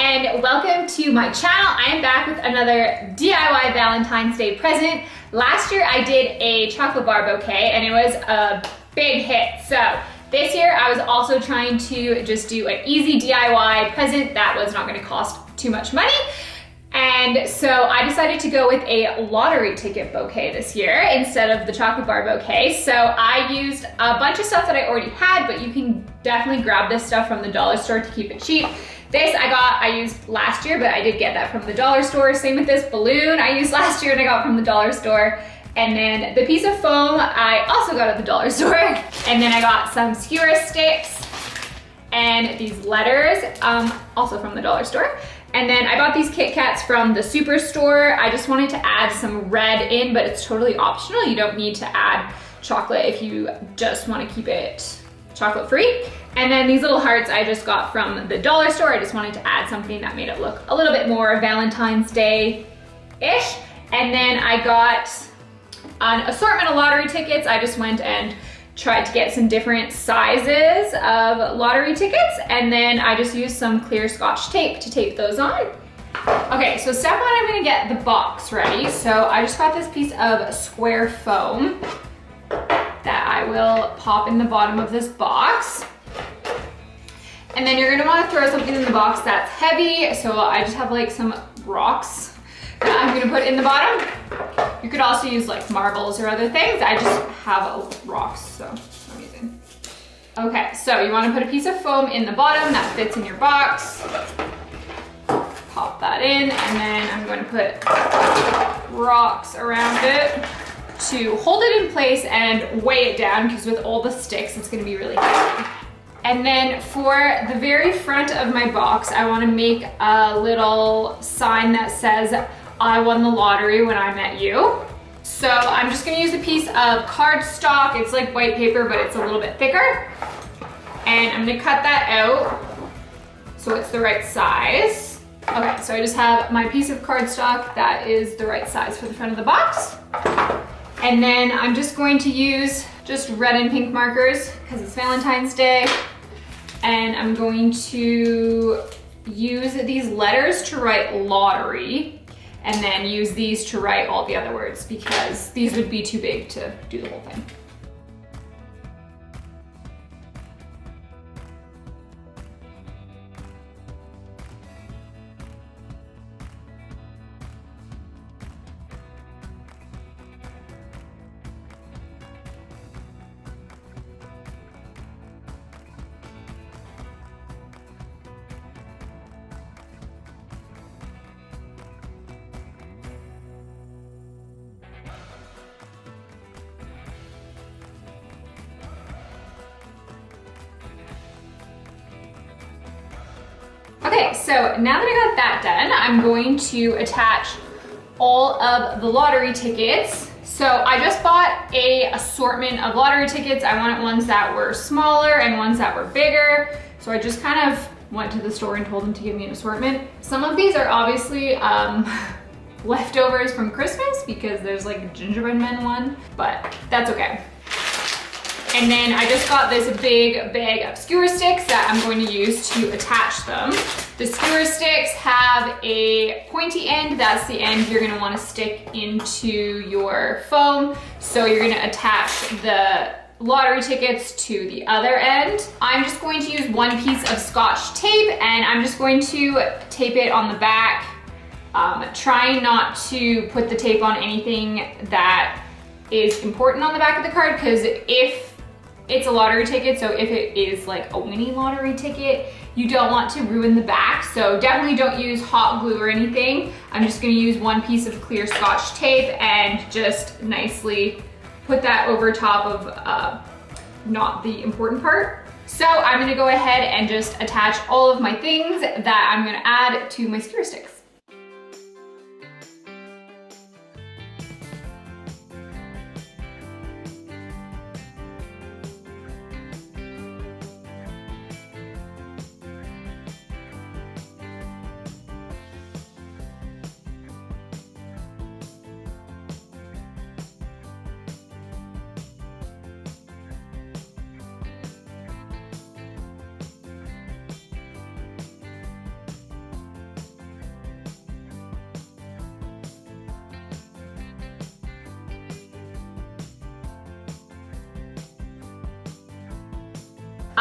and welcome to my channel. I am back with another DIY Valentine's Day present. Last year I did a chocolate bar bouquet and it was a big hit. So this year I was also trying to just do an easy DIY present that was not going to cost too much money. And so I decided to go with a lottery ticket bouquet this year instead of the chocolate bar bouquet. So I used a bunch of stuff that I already had, but you can definitely grab this stuff from the dollar store to keep it cheap. This I used last year, but I did get that from the dollar store. Same with this balloon I used last year and I got from the dollar store. And then the piece of foam I also got at the dollar store. And then I got some skewer sticks and these letters, also from the dollar store. And then I bought these Kit Kats from the Superstore. I just wanted to add some red in, but it's totally optional. You don't need to add chocolate if you just want to keep it chocolate free. And then these little hearts I just got from the dollar store. I just wanted to add something that made it look a little bit more Valentine's Day-ish. And then I got an assortment of lottery tickets. I just went and tried to get some different sizes of lottery tickets, and then I just used some clear Scotch tape to tape those on. Okay, so step one, I'm gonna get the box ready. So I just got this piece of square foam that I will pop in the bottom of this box. And then you're gonna wanna throw something in the box that's heavy. So I just have like some rocks that I'm gonna put in the bottom. You could also use like marbles or other things. I just have rocks, so I'm using. Okay, so you wanna put a piece of foam in the bottom that fits in your box. Pop that in, and then I'm going to put rocks around it to hold it in place and weigh it down, because with all the sticks, it's gonna be really heavy. And then for the very front of my box, I wanna make a little sign that says, I won the lottery when I met you. So I'm just gonna use a piece of cardstock. It's like white paper, but it's a little bit thicker. And I'm gonna cut that out so it's the right size. Okay, so I just have my piece of cardstock that is the right size for the front of the box. And then I'm just going to use just red and pink markers because it's Valentine's Day. And I'm going to use these letters to write lottery, and then use these to write all the other words because these would be too big to do the whole thing. Okay, so now that I got that done, I'm going to attach all of the lottery tickets. So I just bought an assortment of lottery tickets. I wanted ones that were smaller and ones that were bigger. So I just kind of went to the store and told them to give me an assortment. Some of these are obviously leftovers from Christmas because there's like a gingerbread men one, but that's okay. And then I just got this big bag of skewer sticks that I'm going to use to attach them. The skewer sticks have a pointy end. That's the end you're gonna wanna stick into your foam. So you're gonna attach the lottery tickets to the other end. I'm just going to use one piece of Scotch tape, and I'm just going to tape it on the back. Trying not to put the tape on anything that is important on the back of the card, because if it's a lottery ticket, so if it is like a Winnie lottery ticket, you don't want to ruin the back. So definitely don't use hot glue or anything. I'm just gonna use one piece of clear Scotch tape and just nicely put that over top of not the important part. So I'm gonna go ahead and just attach all of my things that I'm gonna add to my skewer sticks.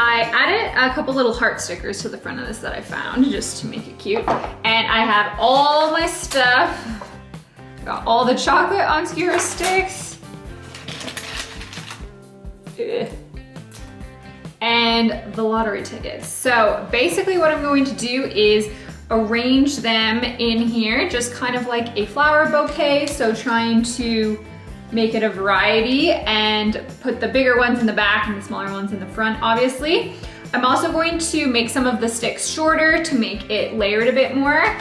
I added a couple little heart stickers to the front of this that I found just to make it cute. And I have all my stuff. Got all the chocolate on skewer sticks. Ugh. And the lottery tickets. So basically what I'm going to do is arrange them in here, just kind of like a flower bouquet. So trying to make it a variety and put the bigger ones in the back and the smaller ones in the front, obviously. I'm also going to make some of the sticks shorter to make it layered a bit more.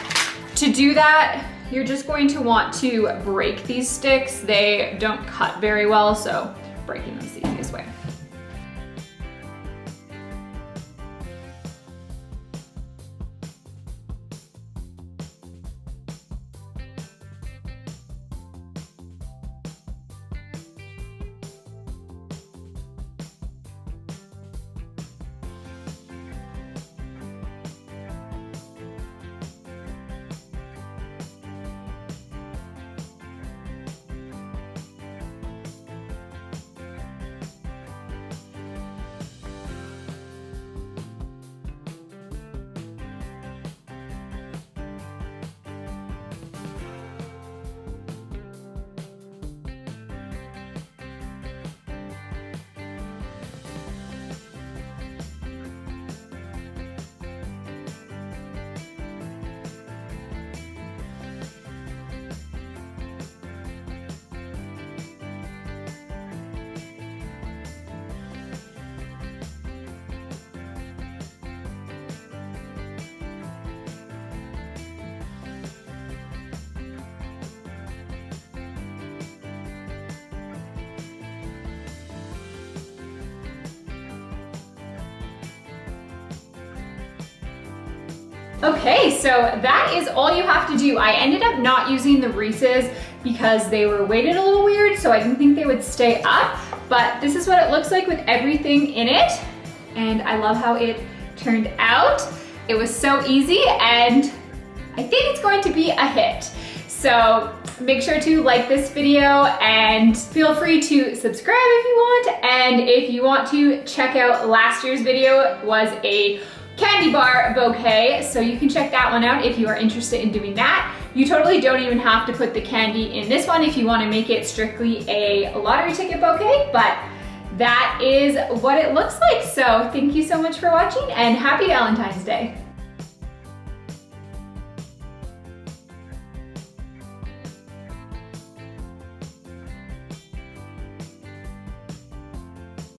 To do that, you're just going to want to break these sticks. They don't cut very well, so breaking them is the easiest way. Okay, so that is all you have to do. I ended up not using the Reese's because they were weighted a little weird, so I didn't think they would stay up, but this is what it looks like with everything in it, and I love how it turned out. It was so easy, and I think it's going to be a hit. So make sure to like this video and feel free to subscribe if you want, and if you want to check out last year's video, it was a candy bar bouquet, so you can check that one out if you are interested in doing that. You totally don't even have to put the candy in this one if you want to make it strictly a lottery ticket bouquet, but that is what it looks like. So thank you so much for watching and happy Valentine's Day.